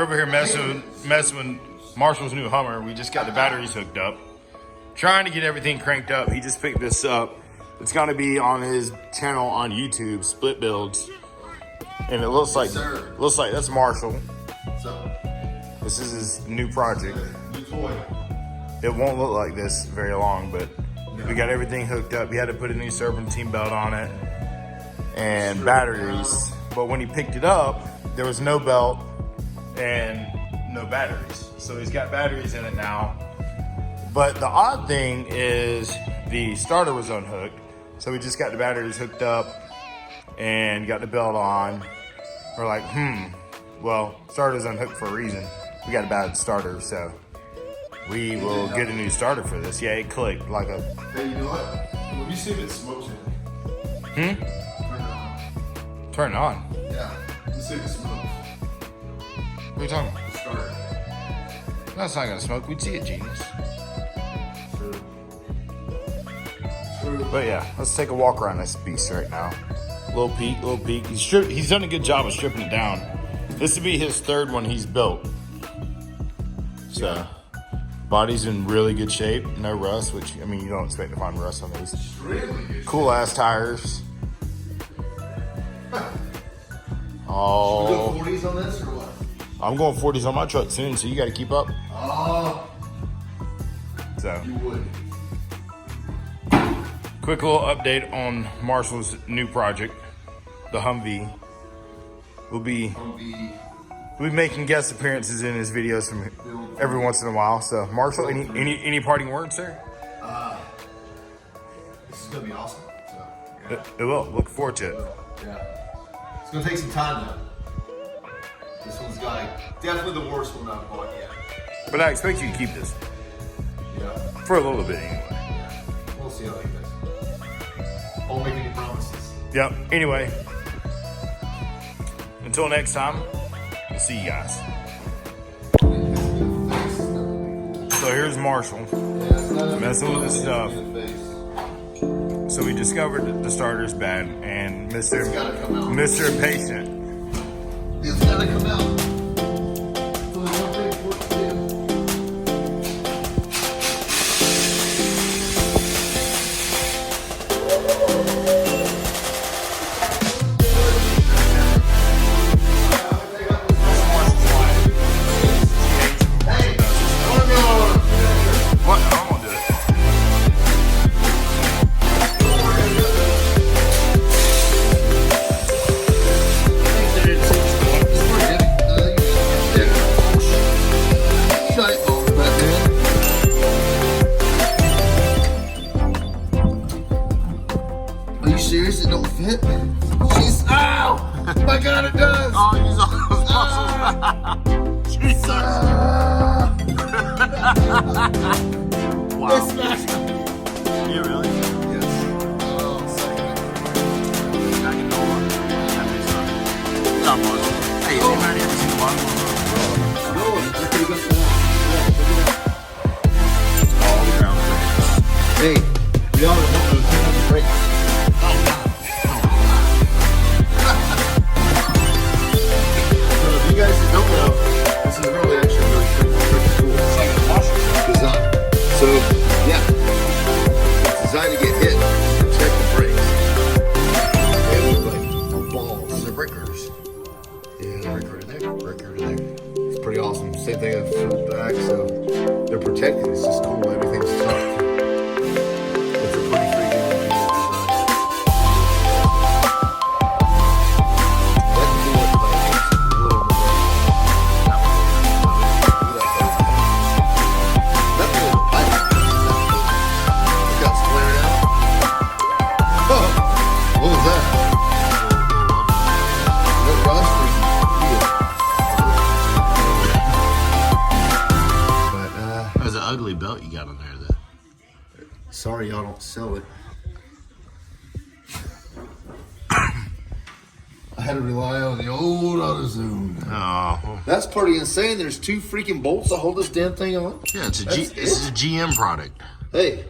Over here messing with Marshall's new Hummer. We just got the batteries hooked up. Trying to get everything cranked up. He just picked this up. It's gonna be on his channel on YouTube, Split Builds. And it looks like that's Marshall. This is his new project. New toy. It won't look like this very long, but we got everything hooked up. He had to put a new serpentine belt on it and batteries. But when he picked it up, there was no belt and no batteries. So he's got batteries in it now. But the odd thing is the starter was unhooked. So we just got the batteries hooked up and got the belt on. We're like, well, starter's unhooked for a reason. We got a bad starter, so we will get a new starter for this. Yeah, it clicked like a... Hey, you know what? Let me see if it smokes in. Turn it on. Turn it on? Yeah. Let's see if it smokes. What are you talking about? The starter. That's not gonna smoke. We'd see it, genius. True. But yeah, let's take a walk around this beast right now. Little peek. He's done a good job of stripping it down. This would be his third one he's built. So, body's in really good shape. No rust, which, I mean, you don't expect to find rust on these. Extremely good. Cool ass tires. Oh. You go 40s on this or what? I'm going 40s on my truck soon, so you got to keep up. Oh. So, You would. quick little update on Marshall's new project, the Humvee. We'll be making guest appearances in his videos from every once in a while. So, Marshall, any parting words, sir? This is gonna be awesome. So, yeah. It will. Look forward to it. Yeah. It's gonna take some time though. This one's got definitely the worst one I've bought yet. But I expect you to keep this Yeah. for a little bit anyway. Yeah. We'll see how it goes. Won't make any promises. Yep. Anyway, until next time, we'll see you guys. So here's Marshall messing with his stuff. So we discovered that the starter's bad, and Mr. Patient. It's gotta come out. Serious? It don't fit? Jeez, ow! Oh my God, it does! Oh, use all those muscles. Jesus. Wow. It's smashed. You really? Yes. Oh, second. I can go on. What's up, Marshall? Hey, has anybody ever seen one? No, it's pretty good. All the ground. Hey, we all know those things break. You guys that don't know, this is really actually pretty cool. It's like a washer design. So, yeah, it's designed to get hit, protect the brakes. They look like balls. They're breakers. Yeah, breaker to there, breaker to there. It's pretty awesome. Same thing for the back, so they're protected. It's just cool. Everything's tough. It's a pretty freaking ingenious design. There's an ugly belt you got on there, though. Sorry, y'all don't sell it. I had to rely on the old AutoZone. Oh. That's pretty insane. There's two freaking bolts that hold this damn thing on. Yeah, it's a GM product. Hey,